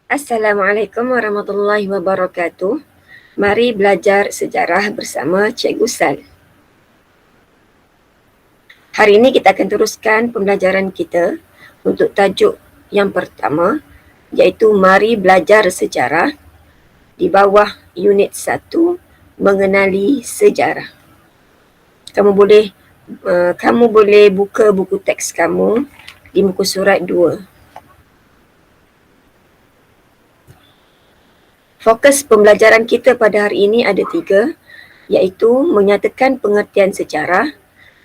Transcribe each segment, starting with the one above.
Assalamualaikum warahmatullahi wabarakatuh. Mari belajar sejarah bersama Cikgu Sal. Hari ini kita akan teruskan pembelajaran kita untuk tajuk yang pertama, iaitu Mari Belajar Sejarah di bawah unit 1, Mengenali Sejarah. Kamu boleh buka buku teks kamu di muka surat 2. Fokus pembelajaran kita pada hari ini ada 3, iaitu menyatakan pengertian sejarah,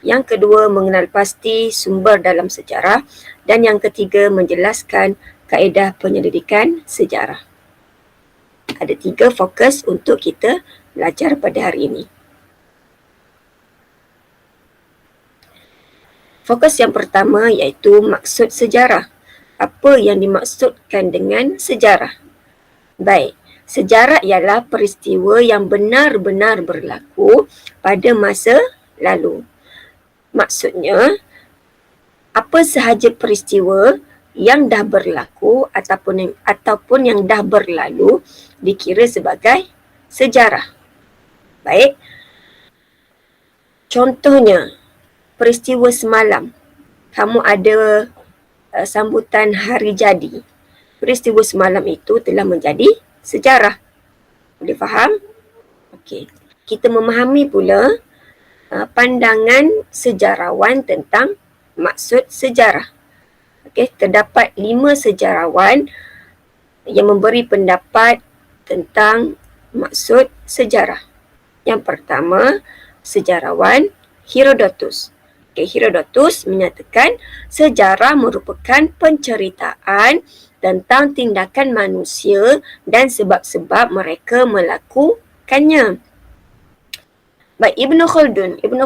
yang kedua mengenal pasti sumber dalam sejarah, dan yang ketiga menjelaskan kaedah penyelidikan sejarah. Ada 3 fokus untuk kita belajar pada hari ini. Fokus yang pertama iaitu maksud sejarah. Apa yang dimaksudkan dengan sejarah? Baik, sejarah ialah peristiwa yang benar-benar berlaku pada masa lalu. Maksudnya, apa sahaja peristiwa yang dah berlaku ataupun yang dah berlalu dikira sebagai sejarah. Baik. Contohnya, peristiwa semalam. Kamu ada sambutan hari jadi. Peristiwa semalam itu telah menjadi sejarah. Boleh faham? Okey. Kita memahami pula pandangan sejarawan tentang maksud sejarah. Okey, terdapat 5 sejarawan yang memberi pendapat tentang maksud sejarah. Yang pertama, sejarawan Herodotus. Herodotus menyatakan sejarah merupakan penceritaan tentang tindakan manusia dan sebab-sebab mereka melakukannya. Baik, Ibn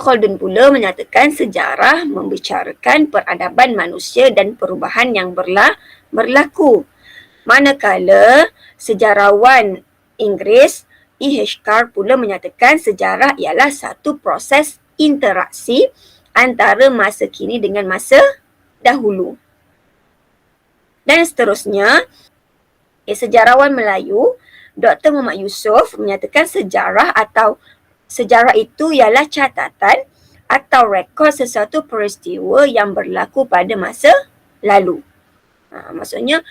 Khaldun pula menyatakan sejarah membicarakan peradaban manusia dan perubahan yang berlaku. Manakala sejarawan Inggeris E.H. Carr pula menyatakan sejarah ialah satu proses interaksi antara masa kini dengan masa dahulu. Dan seterusnya, sejarawan Melayu Dr. Muhammad Yusof menyatakan sejarah itu ialah catatan atau rekod sesuatu peristiwa yang berlaku pada masa lalu. Maksudnya,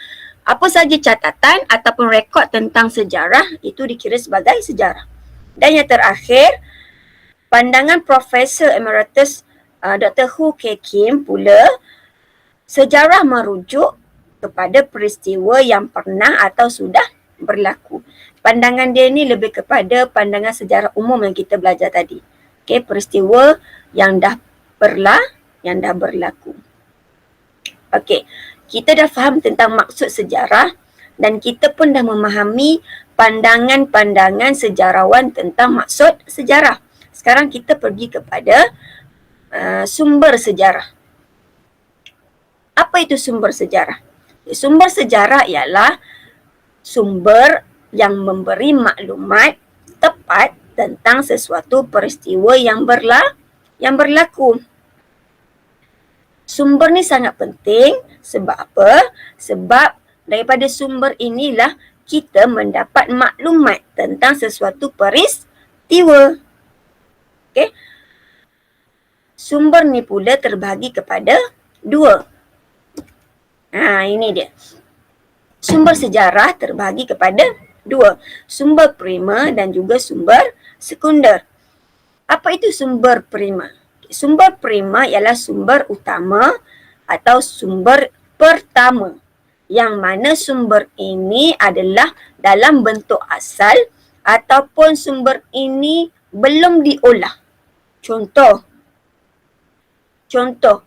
apa sahaja catatan ataupun rekod tentang sejarah itu dikira sebagai sejarah. Dan yang terakhir, pandangan Profesor Emeritus Dr. Hu Kei Kim pula, sejarah merujuk kepada peristiwa yang pernah atau sudah berlaku. Pandangan dia ni lebih kepada pandangan sejarah umum yang kita belajar tadi. Okey, peristiwa yang dah berlaku. Okey, kita dah faham tentang maksud sejarah dan kita pun dah memahami pandangan-pandangan sejarawan tentang maksud sejarah. Sekarang kita pergi kepada sumber sejarah. Apa itu sumber sejarah? Sumber sejarah ialah sumber yang memberi maklumat tepat tentang sesuatu peristiwa yang berlaku. Sumber ni sangat penting. Sebab apa? Sebab daripada sumber inilah kita mendapat maklumat tentang sesuatu peristiwa. Okey. Sumber ni pula terbahagi kepada 2. Ini dia. Sumber sejarah terbahagi kepada 2. Sumber primer dan juga sumber sekunder. Apa itu sumber primer? Sumber primer ialah sumber utama atau sumber pertama. Yang mana sumber ini adalah dalam bentuk asal ataupun sumber ini belum diolah. Contoh,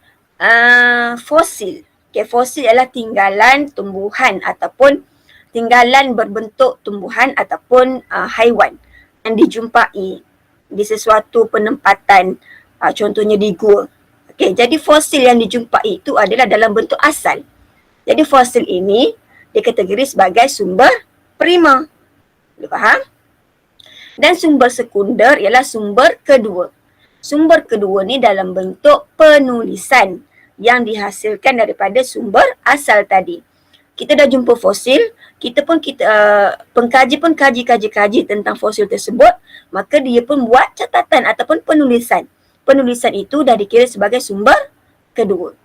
fosil. Fosil ialah tinggalan tumbuhan ataupun tinggalan berbentuk tumbuhan ataupun haiwan yang dijumpai di sesuatu penempatan, contohnya di gua. Jadi fosil yang dijumpai itu adalah dalam bentuk asal. Jadi fosil ini dikategori sebagai sumber primer. Boleh faham? Dan sumber sekunder ialah sumber kedua. Sumber kedua ni dalam bentuk penulisan yang dihasilkan daripada sumber asal tadi. kita dah jumpa fosil, pengkaji pun kaji tentang fosil tersebut, maka dia pun buat catatan ataupun penulisan. Penulisan itu dah dikira sebagai sumber kedua.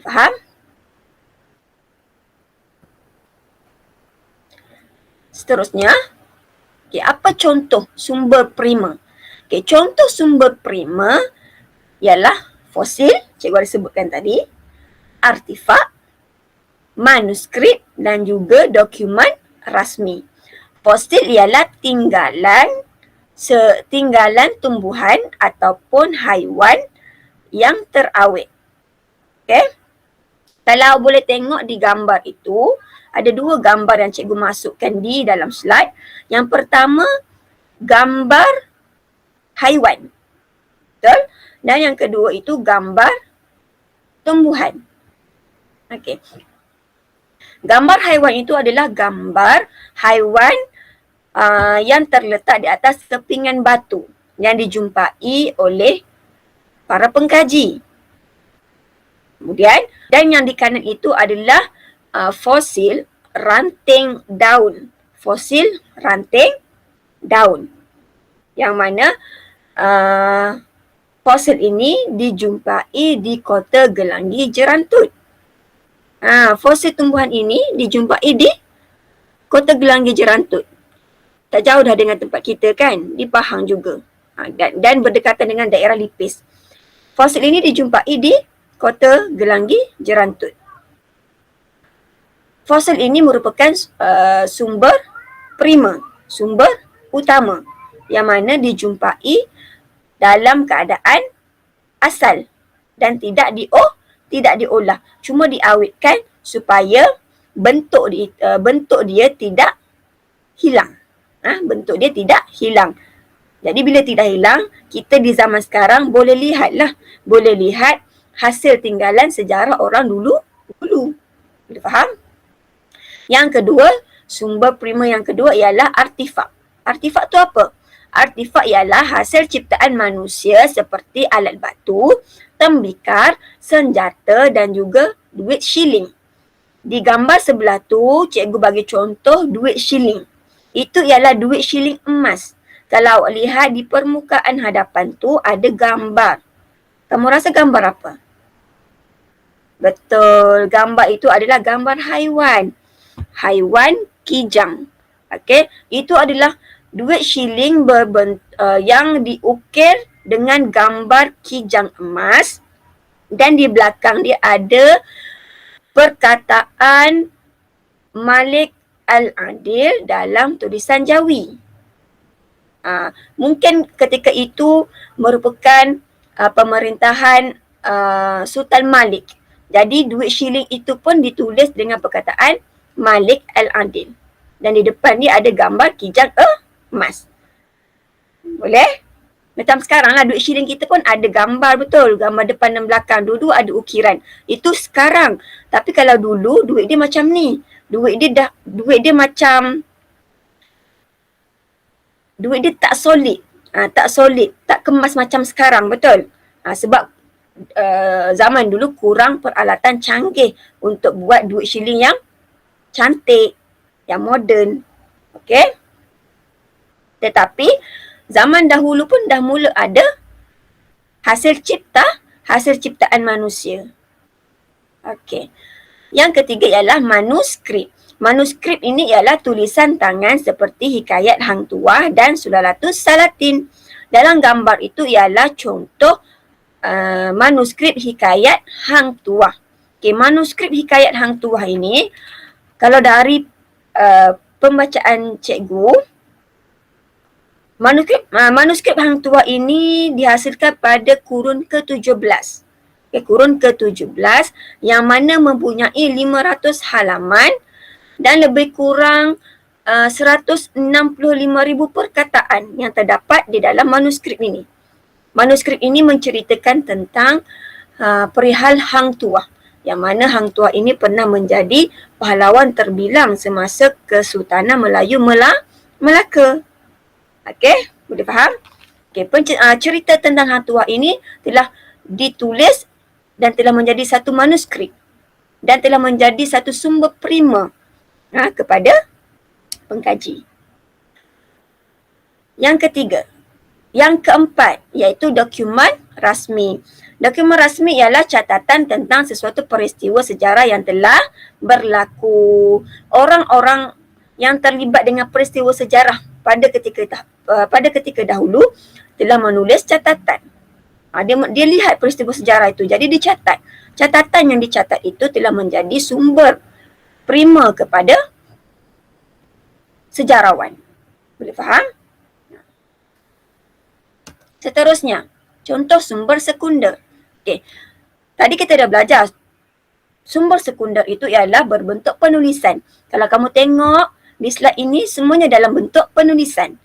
Faham? Seterusnya, apa contoh sumber prima? Contoh sumber prima ialah fosil, cikgu ada sebutkan tadi, artifak, manuskrip dan juga dokumen rasmi. Fosil ialah tinggalan tumbuhan ataupun haiwan yang terawet. Okay? Kalau boleh tengok di gambar itu, ada dua gambar yang cikgu masukkan di dalam slide. Yang pertama, gambar haiwan. Betul? Dan yang kedua itu gambar tumbuhan. Okey. Gambar haiwan itu adalah gambar haiwan yang terletak di atas kepingan batu yang dijumpai oleh para pengkaji. Kemudian, dan yang di kanan itu adalah fosil ranting daun. Fosil ranting daun. Yang mana fosil ini dijumpai di Kota Gelanggi Jerantut. Fosil tumbuhan ini dijumpai di Kota Gelanggi Jerantut. Tak jauh dah dengan tempat kita kan, di Pahang juga. Dan berdekatan dengan daerah Lipis. Fosil ini dijumpai di Kota Gelanggi Jerantut. Fosil ini merupakan sumber prima, sumber utama yang mana dijumpai dalam keadaan asal dan tidak diolah, cuma diawetkan supaya bentuk dia tidak hilang. Bentuk dia tidak hilang. Jadi bila tidak hilang, kita di zaman sekarang boleh lihat hasil tinggalan sejarah orang dulu. Boleh faham? Yang kedua, sumber prima yang kedua ialah artifak. Artifak tu apa? Artifak ialah hasil ciptaan manusia seperti alat batu, tembikar, senjata dan juga duit shilling. Di gambar sebelah tu, cikgu bagi contoh duit shilling. Itu ialah duit shilling emas. Kalau awak lihat di permukaan hadapan tu ada gambar. Kamu rasa gambar apa? Betul, gambar itu adalah gambar haiwan. Haiwan kijang. Okey, itu adalah duit shilling yang diukir dengan gambar kijang emas dan di belakang dia ada perkataan Malik Al-Adil dalam tulisan Jawi. Mungkin ketika itu merupakan pemerintahan Sultan Malik. Jadi duit shilling itu pun ditulis dengan perkataan Malik Al-Adil. Dan di depan dia ada gambar kijang emas. Boleh? Macam sekarang lah duit shilling kita pun ada gambar betul. Gambar depan dan belakang. Dulu ada ukiran. Itu sekarang. Tapi kalau dulu duit dia macam ni. Duit dia tak solid. Tak kemas macam sekarang. Betul? Sebab zaman dulu kurang peralatan canggih untuk buat duit shilling yang cantik, yang moden. Okey? Tetapi zaman dahulu pun dah mula ada hasil ciptaan manusia. Okey. Yang ketiga ialah manuskrip. Manuskrip ini ialah tulisan tangan seperti hikayat Hang Tuah dan Sulalatus Salatin. Dalam gambar itu ialah contoh manuskrip hikayat Hang Tuah. Okey, manuskrip hikayat Hang Tuah ini kalau dari pembacaan cikgu, manuskrip Hang Tuah ini dihasilkan pada kurun ke-17. Kurun ke-17 yang mana mempunyai 500 halaman dan lebih kurang 165,000 perkataan yang terdapat di dalam manuskrip ini. Manuskrip ini menceritakan tentang perihal Hang Tuah. Yang mana Hang Tuah ini pernah menjadi pahlawan terbilang semasa Kesultanan Melayu Melaka. Okey, boleh faham? Okey, cerita tentang Hang Tuah ini telah ditulis dan telah menjadi satu manuskrip. dan telah menjadi satu sumber prima kepada pengkaji. Yang ketiga, yang keempat iaitu dokumen rasmi. Dokumen rasmi ialah catatan tentang sesuatu peristiwa sejarah yang telah berlaku. Orang-orang yang terlibat dengan peristiwa sejarah pada ketika dahulu telah menulis catatan. Dia lihat peristiwa sejarah itu, jadi dicatat. Catatan yang dicatat itu telah menjadi sumber prima kepada sejarawan. Boleh faham? Seterusnya, contoh sumber sekunder. Okey. Tadi kita dah belajar sumber sekunder itu ialah berbentuk penulisan. Kalau kamu tengok di slide ini semuanya dalam bentuk penulisan.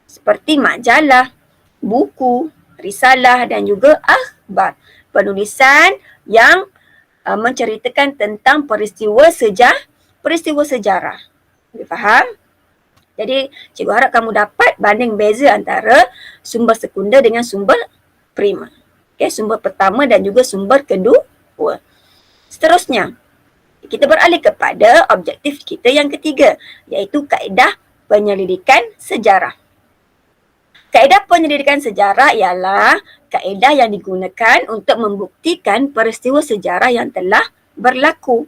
Seperti majalah, buku, risalah dan juga akhbar. Penulisan yang menceritakan tentang peristiwa sejarah. Boleh faham? Jadi cikgu harap kamu dapat banding beza antara sumber sekunder dengan sumber prima. Okay, sumber pertama dan juga sumber kedua. Seterusnya, kita beralih kepada objektif kita yang ketiga, iaitu kaedah penyelidikan sejarah. Kaedah penyelidikan sejarah ialah kaedah yang digunakan untuk membuktikan peristiwa sejarah yang telah berlaku.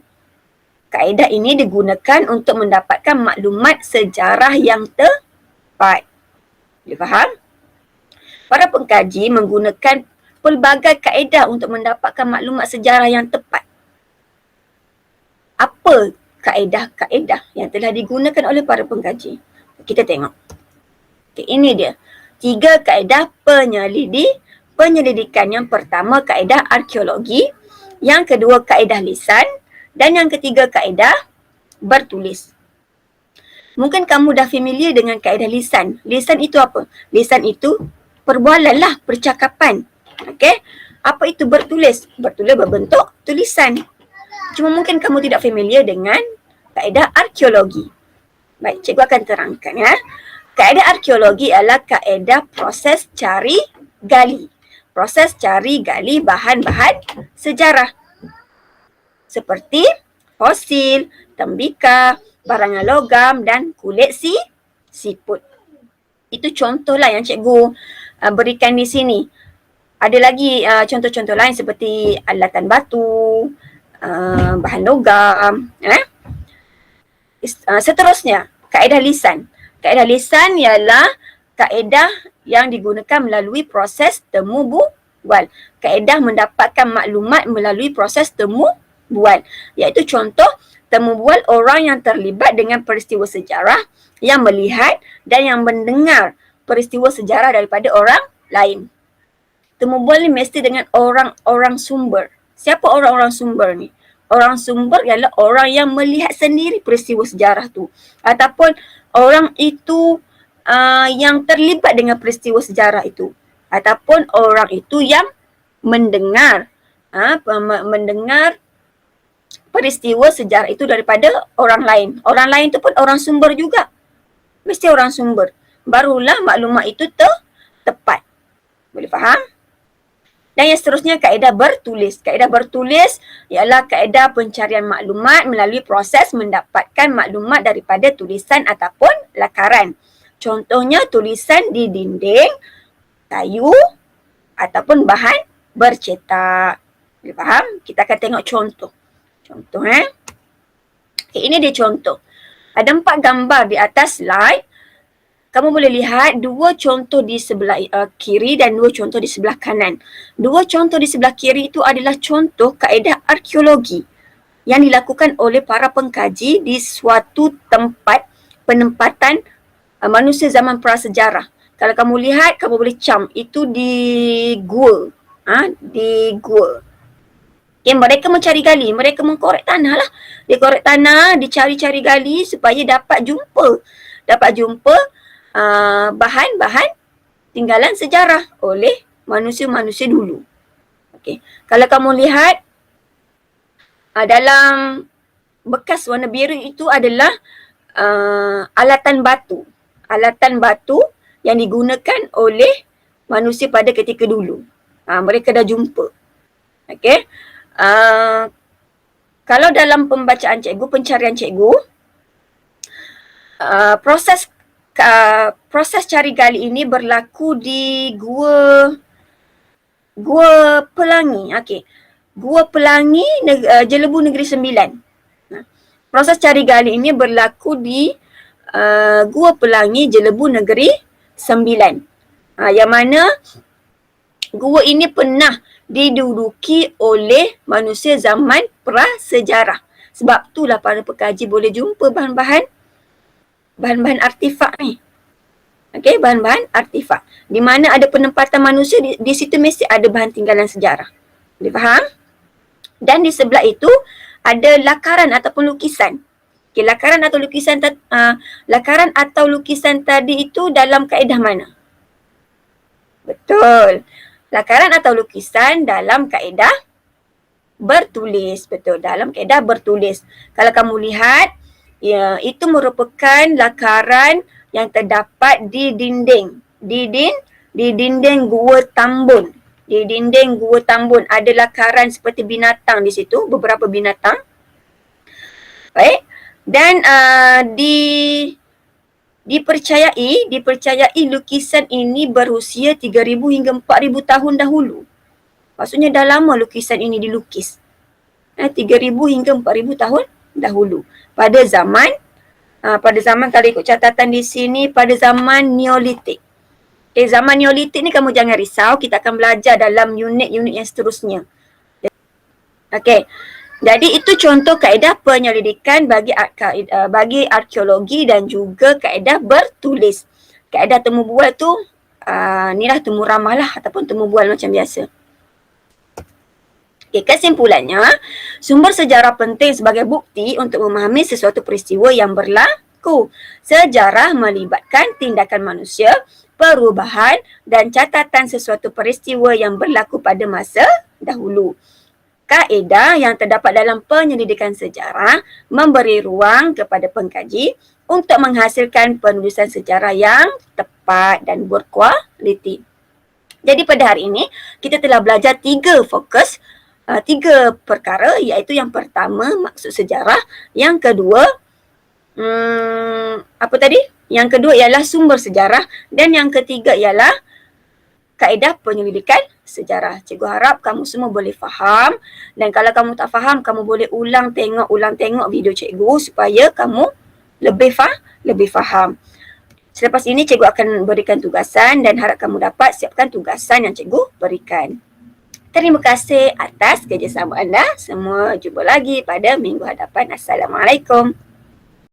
Kaedah ini digunakan untuk mendapatkan maklumat sejarah yang tepat. Boleh faham? Para pengkaji menggunakan pelbagai kaedah untuk mendapatkan maklumat sejarah yang tepat. Apa kaedah-kaedah yang telah digunakan oleh para pengkaji? Kita tengok. Okay, ini dia. 3 kaedah penyelidikan. Yang pertama kaedah arkeologi, yang kedua kaedah lisan dan yang ketiga kaedah bertulis. Mungkin kamu dah familiar dengan kaedah lisan. Lisan itu apa? Lisan itu perbualan lah, percakapan. Okey? Apa itu bertulis? Bertulis berbentuk tulisan. Cuma mungkin kamu tidak familiar dengan kaedah arkeologi. Baik, cikgu akan terangkan ya. Kaedah arkeologi adalah kaedah proses cari gali. Proses cari gali bahan-bahan sejarah. Seperti fosil, tembikar, barangan logam dan kulit siput. Itu contohlah yang cikgu berikan di sini. Ada lagi contoh-contoh lain seperti alatan batu, bahan logam. Seterusnya, kaedah lisan. Kaedah lisan ialah kaedah yang digunakan melalui proses temu bual. Kaedah mendapatkan maklumat melalui proses temu bual. Iaitu contoh temu bual orang yang terlibat dengan peristiwa sejarah, yang melihat dan yang mendengar peristiwa sejarah daripada orang lain. Temu bual ni mesti dengan orang-orang sumber. Siapa orang-orang sumber ni? Orang sumber ialah orang yang melihat sendiri peristiwa sejarah tu. Ataupun orang itu yang terlibat dengan peristiwa sejarah itu. Ataupun orang itu yang mendengar mendengar peristiwa sejarah itu daripada orang lain. Orang lain tu pun orang sumber juga. Mesti orang sumber. Barulah maklumat itu tepat. Boleh faham? Dan yang seterusnya kaedah bertulis. Kaedah bertulis ialah kaedah pencarian maklumat melalui proses mendapatkan maklumat daripada tulisan ataupun lakaran. Contohnya tulisan di dinding, kayu ataupun bahan bercetak. Boleh faham? Kita akan tengok contoh. Contoh Okay, ini dia contoh. Ada 4 gambar di atas slide. Kamu boleh lihat 2 contoh di sebelah kiri dan 2 contoh di sebelah kanan. 2 contoh di sebelah kiri itu adalah contoh kaedah arkeologi yang dilakukan oleh para pengkaji di suatu tempat penempatan manusia zaman prasejarah. Kalau kamu lihat, kamu boleh cam itu di gua. Di gua. Okay, mereka mencari gali, mereka mengkorek tanah lah. Dia korek tanah, dicari-cari gali supaya dapat jumpa bahan-bahan tinggalan sejarah oleh manusia-manusia dulu. Okay. Kalau kamu lihat dalam bekas warna biru itu adalah alatan batu. Alatan batu yang digunakan oleh manusia pada ketika dulu. Mereka dah jumpa. Okay. kalau dalam pembacaan cikgu, pencarian cikgu, proses cari gali ini berlaku di Gua Pelangi. Okey. Gua Pelangi, Jelebu Negeri Sembilan. Proses cari gali ini berlaku di Gua Pelangi, Jelebu Negeri Sembilan. Yang mana gua ini pernah diduduki oleh manusia zaman prasejarah. Sebab itulah para pekaji boleh jumpa bahan-bahan artifak ni. Okey, bahan-bahan artifak. Di mana ada penempatan manusia, di situ mesti ada bahan tinggalan sejarah. Boleh faham? Dan di sebelah itu ada lakaran ataupun lukisan. Okey, lakaran atau lukisan tadi itu dalam kaedah mana? Betul. Lakaran atau lukisan dalam kaedah bertulis. Betul, dalam kaedah bertulis. Kalau kamu lihat, ya, itu merupakan lakaran yang terdapat di dinding. Di dinding Gua Tambun. Di dinding Gua Tambun ada lakaran seperti binatang di situ, beberapa binatang. Baik. Dan dipercayai lukisan ini berusia 3,000 hingga 4,000 tahun dahulu. Maksudnya dah lama lukisan ini dilukis. 3,000 hingga 4,000 tahun dahulu. Pada zaman kalau ikut catatan di sini, pada zaman Neolitik. Zaman Neolitik ni kamu jangan risau, kita akan belajar dalam unit-unit yang seterusnya. Okey. Jadi itu contoh kaedah penyelidikan bagi arkeologi dan juga kaedah bertulis. Kaedah temu bual tu inilah temu ramah lah ataupun temu bual macam biasa. Okay, kesimpulannya, sumber sejarah penting sebagai bukti untuk memahami sesuatu peristiwa yang berlaku. Sejarah melibatkan tindakan manusia, perubahan dan catatan sesuatu peristiwa yang berlaku pada masa dahulu. Kaedah yang terdapat dalam penyelidikan sejarah memberi ruang kepada pengkaji untuk menghasilkan penulisan sejarah yang tepat dan berkualiti. Jadi pada hari ini kita telah belajar 3 perkara, iaitu yang pertama maksud sejarah, yang kedua Yang kedua ialah sumber sejarah dan yang ketiga ialah kaedah penyelidikan sejarah. Cikgu harap kamu semua boleh faham, dan kalau kamu tak faham, kamu boleh ulang tengok video cikgu supaya kamu lebih faham. Selepas ini cikgu akan berikan tugasan dan harap kamu dapat siapkan tugasan yang cikgu berikan. Terima kasih atas kerjasama anda. Semua jumpa lagi pada minggu hadapan. Assalamualaikum.